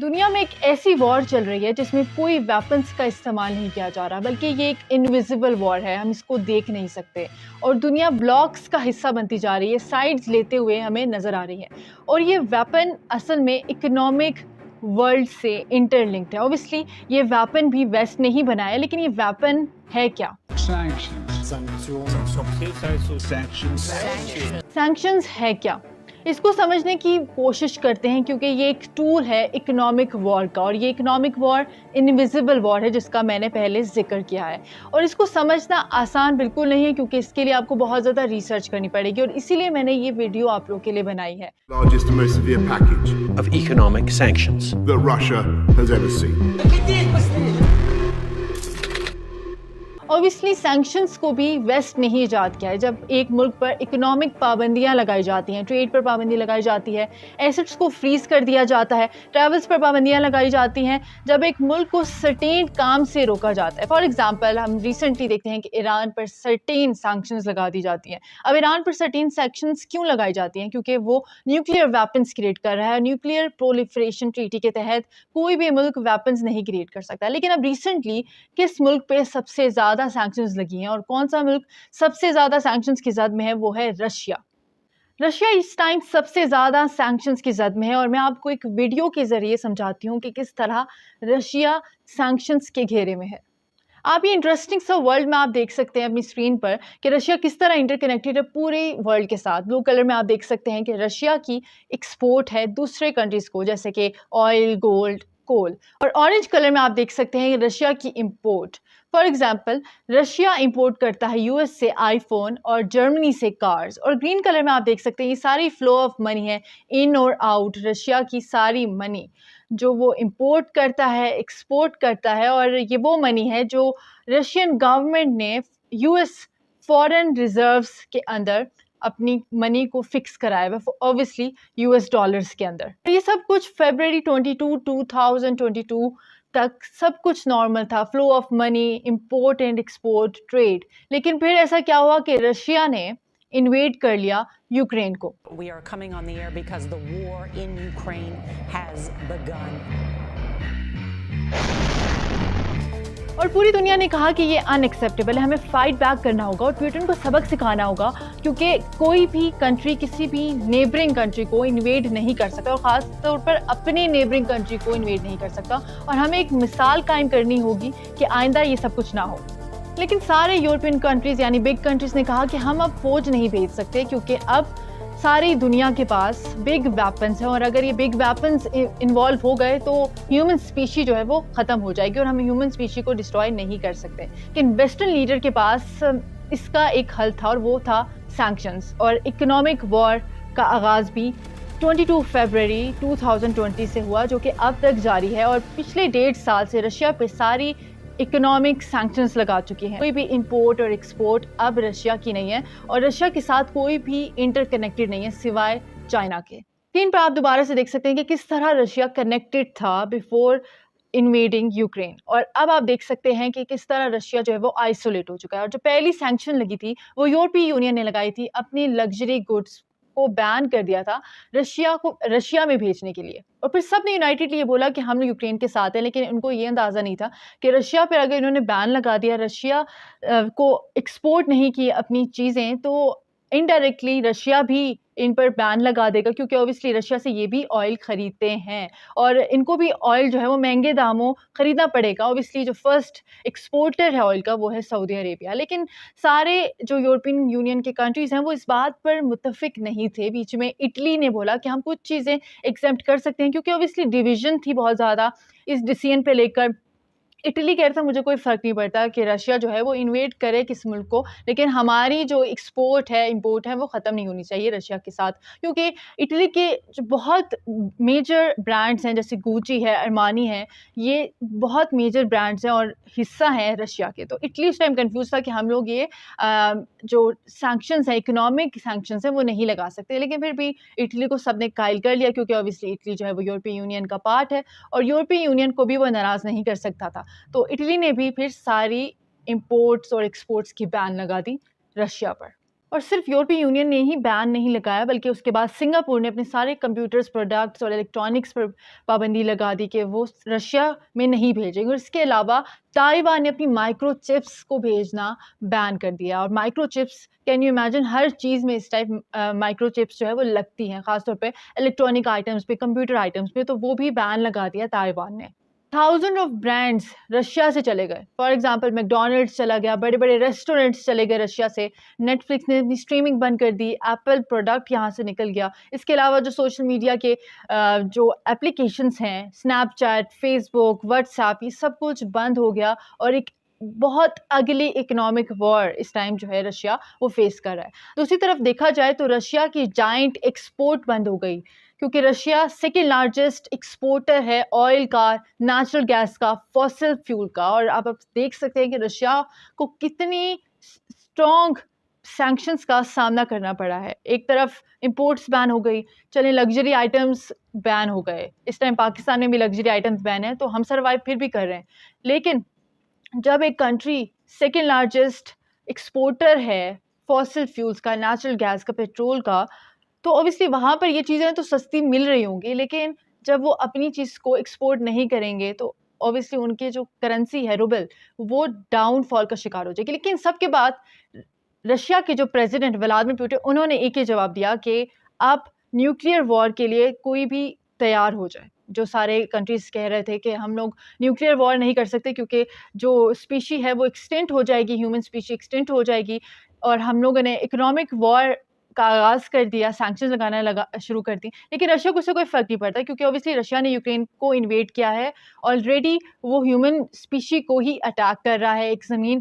दुनिया में एक ऐसी वॉर चल रही है जिसमें कोई वेपन्स का इस्तेमाल नहीं किया जा रहा, बल्कि ये एक इनविजिबल वॉर है। हम इसको देख नहीं सकते और दुनिया ब्लॉक्स का हिस्सा बनती जा रही है, साइड्स लेते हुए हमें नजर आ रही है। और ये वेपन असल में इकोनॉमिक वर्ल्ड से इंटरलिंक्ड है। ऑब्वियसली ये वेपन भी वेस्ट ने ही बनाया, लेकिन ये वेपन है क्या? सैंक्शंस है क्या, इसको समझने की कोशिश करते हैं, क्योंकि ये एक टूल है इकोनॉमिक वॉर का। और ये इकोनॉमिक वॉर इनविजिबल वॉर है, जिसका मैंने पहले जिक्र किया है। और इसको समझना आसान बिल्कुल नहीं है, क्योंकि इसके लिए आपको बहुत ज़्यादा रिसर्च करनी पड़ेगी, और इसीलिए मैंने ये वीडियो आप लोगों के लिए बनाई है। Largest and most severe package of economic sanctions that Russia has ever seen. Obviously sanctions को भी वेस्ट ने ही ईजाद किया है। जब एक मुल्क पर इकोनॉमिक पाबंदियां लगाई जाती हैं, ट्रेड पर पाबंदी लगाई जाती है, एसेट्स को फ्रीज कर दिया जाता है, ट्रैवल्स पर पाबंदियां लगाई जाती हैं, जब एक मुल्क को सर्टेन काम से रोका जाता है। फॉर एग्जांपल हम रिसेंटली देखते हैं कि ईरान पर सर्टेन सैंक्शंस लगा दी जाती हैं। अब ईरान पर सर्टेन सैंक्शंस क्यों लगाई जाती हैं? क्योंकि वो न्यूक्लियर वेपन्स क्रिएट कर रहा है। न्यूक्लियर प्रोलिफरेशन ट्रीटी के तहत कोई भी मुल्क वेपन्स नहीं क्रिएट कर सकता। लेकिन अब रिसेंटली किस मुल्क पे सबसे ज़्यादा सैंक्शंस लगी हैं और कौन सा मुल्क सबसे ज्यादा सैंक्शंस की जद में है? वो है रशिया। रशिया इस टाइम सबसे ज्यादा सैंक्शंस की जद में है, और मैं आपको एक वीडियो के जरिए समझाती हूँ कि किस तरह रशिया सैंक्शंस के घेरे में है। आप ये इंटरेस्टिंग सा वर्ल्ड में आप देख सकते हैं अपनी स्क्रीन पर कि रशिया किस तरह इंटरकनेक्टेड है पूरे वर्ल्ड के साथ। ब्लू कलर में आप देख सकते हैं कि रशिया की एक्सपोर्ट है दूसरे कंट्रीज को, जैसे कि ऑयल, गोल्ड, कोल। और ऑरेंज कलर में आप देख सकते हैं रशिया की import. For example Russia import करता है यूएस से आईफोन और जर्मनी से कार्स। और ग्रीन कलर में आप देख सकते हैं ये सारी फ्लो ऑफ मनी है, इन और आउट। रशिया की सारी मनी जो वो इंपोर्ट करता है, एक्सपोर्ट करता है, और ये वो मनी है जो रशियन गवर्नमेंट ने यूएस फॉरेन रिजर्व्स के अंदर अपनी मनी को फिक्स कराया हुआ, ऑब्वियसली यूएस डॉलर्स के अंदर। ये सब कुछ फरवरी 2022 तक सब कुछ नॉर्मल था, flow of money, import and export, trade. लेकिन फिर ऐसा क्या हुआ कि रशिया ने इन्वेड कर लिया यूक्रेन को। We are coming on the air because the war in Ukraine has begun. और पूरी दुनिया ने कहा कि ये अनएक्सेप्टेबल है, हमें फाइट बैक करना होगा और पुतिन को सबक सिखाना होगा, क्योंकि कोई भी कंट्री किसी भी नेबरिंग कंट्री को इन्वेड नहीं कर सकता, और ख़ास तौर पर अपने नेबरिंग कंट्री को इन्वेड नहीं कर सकता। और हमें एक मिसाल कायम करनी होगी कि आइंदा ये सब कुछ ना हो। लेकिन सारे यूरोपियन कंट्रीज़ यानी बिग कंट्रीज़ ने कहा कि हम अब फौज नहीं भेज सकते, क्योंकि अब सारी दुनिया के पास बिग वेपन्स हैं, और अगर ये बिग वेपन्स इन्वॉल्व हो गए तो ह्यूमन स्पीशी जो है वो ख़त्म हो जाएगी, और हम ह्यूमन स्पीशी को डिस्ट्रॉय नहीं कर सकते। लेकिन वेस्टर्न लीडर के पास इसका एक हल था, और वो था सैंक्शंस। और इकोनॉमिक वॉर का आगाज़ भी 22 फरवरी 2020 से हुआ, जो कि अब तक जारी है। और पिछले 1.5 साल से रशिया पे सारी इकोनॉमिक सैंक्शंस लगा चुकी हैं। कोई भी इंपोर्ट और एक्सपोर्ट अब रशिया की नहीं है, और रशिया के साथ कोई भी इंटरकनेक्टेड नहीं है सिवाय चाइना के। स्क्रीन पर आप दोबारा से देख सकते हैं कि किस तरह रशिया कनेक्टेड था बिफोर इन्वेडिंग यूक्रेन, और अब आप देख सकते हैं कि किस तरह रशिया जो है वो आइसोलेट हो चुका है। और जो पहली सैंक्शन लगी थी वो यूरोपीय यूनियन ने लगाई थी, अपनी लग्जरी गुड्स को बैन कर दिया था रशिया में भेजने के लिए। और फिर सब ने यूनाइटेडली ये बोला कि हम यूक्रेन के साथ हैं, लेकिन उनको ये अंदाज़ा नहीं था कि रशिया पर अगर इन्होंने बैन लगा दिया, रशिया को एक्सपोर्ट नहीं की अपनी चीज़ें, तो इनडायरेक्टली रशिया भी इन पर बैन लगा देगा, क्योंकि ऑब्वियसली रशिया से ये भी ऑयल ख़रीदते हैं, और इनको भी ऑयल जो है वो महंगे दामों ख़रीदना पड़ेगा। ऑब्वियसली जो फर्स्ट एक्सपोर्टर है ऑयल का वो है सऊदी अरेबिया। लेकिन सारे जो यूरोपियन यूनियन के कंट्रीज़ हैं वो इस बात पर मुत्तफ़िक नहीं थे। बीच में इटली ने बोला कि हम कुछ चीज़ें एक्सेप्ट कर सकते हैं, क्योंकि ऑब्वियसली डिवीज़न थी बहुत ज़्यादा इस डिसीजन पे लेकर। इटली कह रहा था मुझे कोई फ़र्क नहीं पड़ता कि रशिया जो है वो इन्वेड करे किस मुल्क को, लेकिन हमारी जो एक्सपोर्ट है, इंपोर्ट है, वो ख़त्म नहीं होनी चाहिए रशिया के साथ। क्योंकि इटली के जो बहुत मेजर ब्रांड्स हैं, जैसे गुची है, अरमानी है, ये बहुत मेजर ब्रांड्स हैं और हिस्सा हैं रशिया के। तो इटली उस टाइम कन्फ्यूज़ था कि हम लोग ये जो सैंक्शंस हैं, इकोनॉमिक सैंक्शंस हैं, वो नहीं लगा सकते। लेकिन फिर भी इटली को सब ने कायल कर लिया, क्योंकि ऑब्वियसली इटली जो है वो यूरोपीय यूनियन का पार्ट है, और यूरोपीय यूनियन को भी वो नाराज़ नहीं कर सकता था। तो इटली ने भी फिर सारी इंपोर्ट्स और एक्सपोर्ट्स की बैन लगा दी रशिया पर। और सिर्फ यूरोपीय यूनियन ने ही बैन नहीं लगाया, बल्कि उसके बाद सिंगापुर ने अपने सारे कंप्यूटर्स प्रोडक्ट्स और इलेक्ट्रॉनिक्स पर पाबंदी लगा दी कि वो रशिया में नहीं भेजेंगे। और इसके अलावा ताइवान ने अपनी माइक्रो चिप्स को भेजना बैन कर दिया। और micro chips, can you imagine, हर चीज़ में इस टाइप माइक्रो चिप्स जो है वो लगती हैं, खासतौर पे इलेक्ट्रॉनिक आइटम्स पे, कंप्यूटर आइटम्स पे, तो वो भी बैन लगा दिया ताइवान ने। थाउजेंड ऑफ ब्रांड्स रशिया से चले गए। फॉर एग्जांपल मैकडॉनल्ड्स चला गया, बड़े बड़े रेस्टोरेंट्स चले गए रशिया से। नेटफ्लिक्स ने अपनी स्ट्रीमिंग बंद कर दी, एप्पल प्रोडक्ट यहाँ से निकल गया। इसके अलावा जो सोशल मीडिया के जो एप्लीकेशंस हैं, स्नैपचैट, फेसबुक, व्हाट्सएप, ये सब कुछ बंद हो गया। और एक बहुत अगली इकोनॉमिक वॉर इस टाइम जो है रशिया वो फेस कर रहा है। दूसरी तरफ देखा जाए तो रशिया की जाइंट एक्सपोर्ट बंद हो गई, क्योंकि रशिया सेकेंड लार्जेस्ट एक्सपोर्टर है ऑयल का, नेचुरल गैस का, फॉसिल फ्यूल का। और आप देख सकते हैं कि रशिया को कितनी स्ट्रॉन्ग सैंक्शंस का सामना करना पड़ा है। एक तरफ इंपोर्ट्स बैन हो गई, चले लग्जरी आइटम्स बैन हो गए। इस टाइम पाकिस्तान में भी लग्जरी आइटम्स बैन है, तो हम सर्वाइव फिर भी कर रहे हैं। लेकिन जब एक कंट्री सेकेंड लार्जेस्ट एक्सपोर्टर है फॉसिल फ्यूल्स का, नेचुरल गैस का, पेट्रोल का, तो ऑब्वियसली वहाँ पर ये चीज़ें तो सस्ती मिल रही होंगी, लेकिन जब वो अपनी चीज़ को एक्सपोर्ट नहीं करेंगे तो ऑब्वियसली उनके जो करेंसी है रूबल, वो डाउनफॉल का शिकार हो जाएगी। लेकिन सबके बाद रशिया के जो प्रेसिडेंट व्लादिमीर पुतिन, उन्होंने एक ही जवाब दिया कि आप न्यूक्लियर वॉर के लिए कोई भी तैयार हो जाए। जो सारे कंट्रीज़ कह रहे थे कि हम लोग न्यूक्लियर वॉर नहीं कर सकते क्योंकि जो स्पीशी है वो एक्सटेंट हो जाएगी, ह्यूमन स्पीशी एक्सटेंट हो जाएगी। और हम लोगों ने इकोनॉमिक वॉर का आगाज़ कर दिया, सैंक्शंस लगाना शुरू कर दी। लेकिन रशिया को उससे कोई फ़र्क नहीं पड़ता, क्योंकि ऑब्वियसली रशिया ने यूक्रेन को इन्वेड किया है। ऑलरेडी वो ह्यूमन स्पीशी को ही अटैक कर रहा है। एक ज़मीन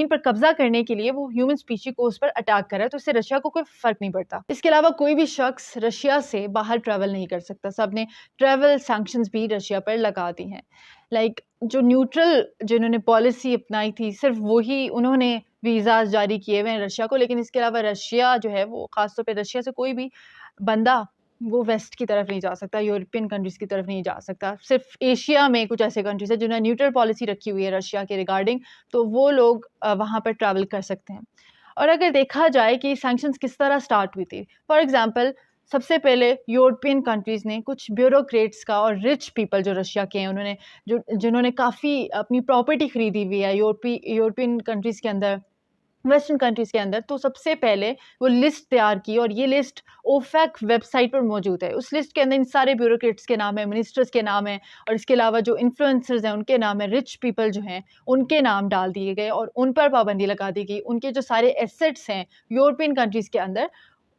पर कब्जा करने के लिए वो ह्यूमन स्पीशी को उस पर अटैक कर रहा है, तो इससे रशिया को कोई फ़र्क नहीं पड़ता। इसके अलावा कोई भी शख्स रशिया से बाहर ट्रैवल नहीं कर सकता। सब ने ट्रैवल सैंक्शंस भी रशिया पर लगा दी हैं। जो न्यूट्रल जिन्होंने पॉलिसी अपनाई थी, सिर्फ वही उन्होंने वीज़ाज जारी किए हुए हैं रशिया को। लेकिन इसके अलावा रशिया जो है वो, ख़ासतौर पे रशिया से कोई भी बंदा वो वेस्ट की तरफ नहीं जा सकता, यूरोपियन कंट्रीज़ की तरफ नहीं जा सकता। सिर्फ एशिया में कुछ ऐसे कंट्रीज़ हैं जिन्होंने न्यूट्रल पॉलिसी रखी हुई है रशिया के रिगार्डिंग, तो वो लोग वहाँ पर ट्रैवल कर सकते हैं। और अगर देखा जाए कि सैंक्शंस किस तरह स्टार्ट हुई थी, फॉर एग्ज़ाम्पल सबसे पहले यूरोपियन कंट्रीज़ ने कुछ ब्यूरोक्रेट्स का और रिच पीपल जो रशिया के हैं, उन्होंने जिन्होंने काफ़ी अपनी प्रॉपर्टी ख़रीदी हुई है यूरोपियन कंट्रीज़ के अंदर, वेस्टर्न कंट्रीज़ के अंदर, तो सबसे पहले वो लिस्ट तैयार की। और ये लिस्ट ओफेक वेबसाइट पर मौजूद है। उस लिस्ट के अंदर इन सारे ब्यूरोक्रेट्स के नाम है, मिनिस्टर्स के नाम है, और इसके अलावा जो इन्फ्लुएंसर्स हैं उनके नाम है, रिच पीपल जो हैं उनके नाम डाल दिए गए और उन पर पाबंदी लगा दी गई। उनके जो सारे एसेट्स हैं यूरोपियन कंट्रीज़ के अंदर,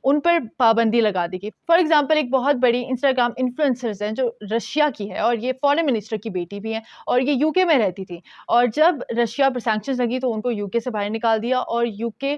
उन पर पाबंदी लगा दी गई। फॉर एग्जांपल एक बहुत बड़ी इंस्टाग्राम इन्फ्लुएंसर्स हैं जो रशिया की है, और ये फॉरेन मिनिस्टर की बेटी भी हैं, और ये यूके में रहती थी। और जब रशिया पर सैंक्शंस लगी तो उनको यूके से बाहर निकाल दिया, और यूके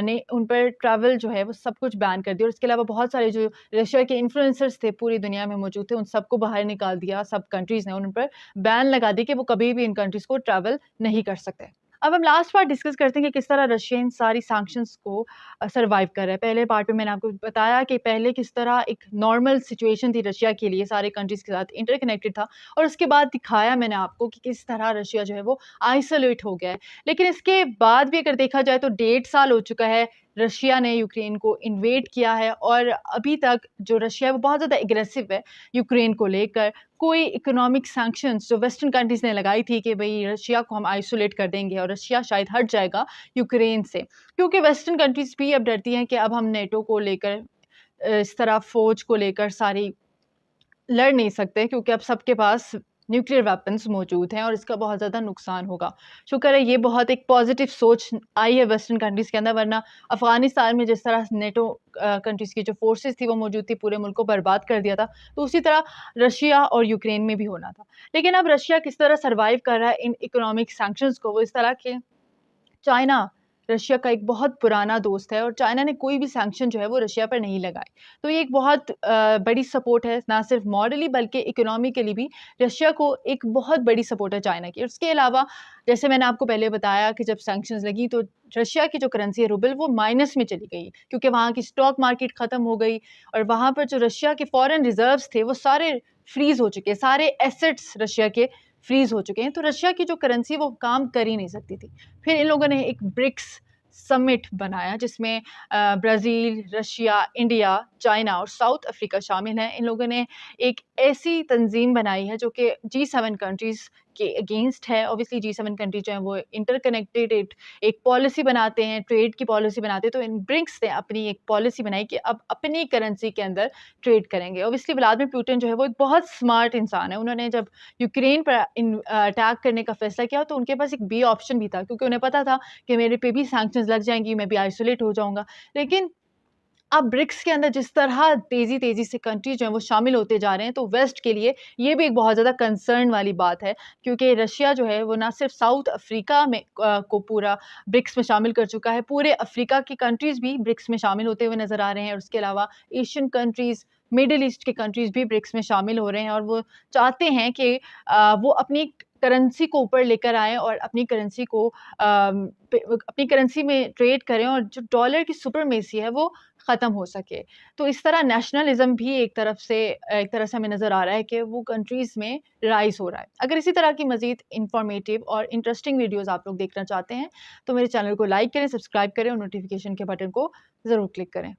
ने उन पर ट्रैवल जो है वो सब कुछ बैन कर दिया। और इसके अलावा बहुत सारे जो रशिया के इन्फ्लुएंसर्स थे पूरी दुनिया में मौजूद थे, उन सबको बाहर निकाल दिया। सब कंट्रीज़ ने उन पर बैन लगा दी कि वो कभी भी इन कंट्रीज़ को ट्रैवल नहीं कर सकते। अब हम लास्ट पार्ट डिस्कस करते हैं कि किस तरह रशिया इन सारी सैंक्शंस को सर्वाइव कर रहा है। पहले पार्ट में मैंने आपको बताया कि पहले किस तरह एक नॉर्मल सिचुएशन थी रशिया के लिए, सारे कंट्रीज़ के साथ इंटरकनेक्टेड था, और उसके बाद दिखाया मैंने आपको कि किस तरह रशिया जो है वो आइसोलेट हो गया है। लेकिन इसके बाद भी अगर देखा जाए तो 1.5 साल हो चुका है रशिया ने यूक्रेन को इन्वेड किया है, और अभी तक जो रशिया है वो बहुत ज़्यादा एग्रेसिव है यूक्रेन को लेकर। कोई इकोनॉमिक सैंक्शंस जो वेस्टर्न कंट्रीज़ ने लगाई थी कि भाई रशिया को हम आइसोलेट कर देंगे और रशिया शायद हट जाएगा यूक्रेन से, क्योंकि वेस्टर्न कंट्रीज़ भी अब डरती हैं कि अब हम नेटो को लेकर, इस तरह फ़ौज को लेकर सारी लड़ नहीं सकते, क्योंकि अब सबके पास न्यूक्लियर वेपन्स मौजूद हैं और इसका बहुत ज़्यादा नुकसान होगा। शुक्र है ये बहुत एक पॉजिटिव सोच आई है वेस्टर्न कंट्रीज़ के अंदर, वरना अफ़गानिस्तान में जिस तरह नेटो कंट्रीज़ की जो फोर्सेस थी वो मौजूद थी, पूरे मुल्क को बर्बाद कर दिया था, तो उसी तरह रशिया और यूक्रेन में भी होना था। लेकिन अब रशिया किस तरह सर्वाइव कर रहा है इन इकोनॉमिक सैंक्शंस को, वो इस तरह के चाइना रशिया का एक बहुत पुराना दोस्त है, और चाइना ने कोई भी सैंक्शन जो है वो रशिया पर नहीं लगाए। तो ये एक बहुत बड़ी सपोर्ट है, ना सिर्फ मॉरली बल्कि इकोनॉमिकली भी रशिया को एक बहुत बड़ी सपोर्ट है चाइना की। और उसके अलावा जैसे मैंने आपको पहले बताया कि जब सैंक्शंस लगी तो रशिया की जो करेंसी है रूबल वो माइनस में चली गई, क्योंकि वहाँ की स्टॉक मार्केट ख़त्म हो गई, और वहाँ पर जो रशिया के फॉरेन रिजर्व्स थे वो सारे फ्रीज़ हो चुके, सारे एसेट्स रशिया के फ्रीज़ हो चुके हैं। तो रशिया की जो करेंसी वो काम कर ही नहीं सकती थी। फिर इन लोगों ने एक ब्रिक्स समिट बनाया जिसमें ब्राज़ील, रशिया, इंडिया, चाइना और साउथ अफ्रीका शामिल हैं। इन लोगों ने एक ऐसी तंजीम बनाई है जो कि G7 कंट्रीज़ के अगेंस्ट है। ऑब्वियसली G7 कंट्री जो हैं वो इंटरकनेक्टेड एक पॉलिसी बनाते हैं, ट्रेड की पॉलिसी बनाते हैं। तो इन ब्रिक्स ने अपनी एक पॉलिसी बनाई कि अब अपनी करेंसी के अंदर ट्रेड करेंगे। ऑब्वियसली व्लादिमीर पुतिन जो है वो एक बहुत स्मार्ट इंसान है। उन्होंने जब यूक्रेन पर अटैक करने का फैसला किया तो उनके पास एक बी ऑप्शन भी था, क्योंकि उन्हें पता था कि मेरे पे भी सैंक्शंस लग जाएंगी, मैं भी आइसोलेट हो जाऊंगा। लेकिन अब ब्रिक्स के अंदर जिस तरह तेज़ी से कंट्रीज जो हैं वो शामिल होते जा रहे हैं, तो वेस्ट के लिए ये भी एक बहुत ज़्यादा कंसर्न वाली बात है, क्योंकि रशिया जो है वो ना सिर्फ साउथ अफ्रीका में को पूरा ब्रिक्स में शामिल कर चुका है, पूरे अफ्रीका की कंट्रीज़ भी ब्रिक्स में शामिल होते हुए नज़र आ रहे हैं। और उसके अलावा एशियन कंट्रीज़, मिडल ईस्ट के कंट्रीज़ भी ब्रिक्स में शामिल हो रहे हैं और वो चाहते हैं कि वो अपनी करेंसी को ऊपर लेकर आएँ और अपनी करेंसी को अपनी करेंसी में ट्रेड करें और जो डॉलर की सुपरमेसी है वो ख़त्म हो सके। तो इस तरह नेशनलिज़्म भी एक तरह से हमें नज़र आ रहा है कि वो कंट्रीज़ में राइज़ हो रहा है। अगर इसी तरह की मज़ीद इन्फॉर्मेटिव और इंटरेस्टिंग वीडियोज़ आप लोग देखना चाहते हैं, तो मेरे चैनल को लाइक करें, सब्सक्राइब करें और नोटिफ़िकेशन के बटन को ज़रूर क्लिक करें।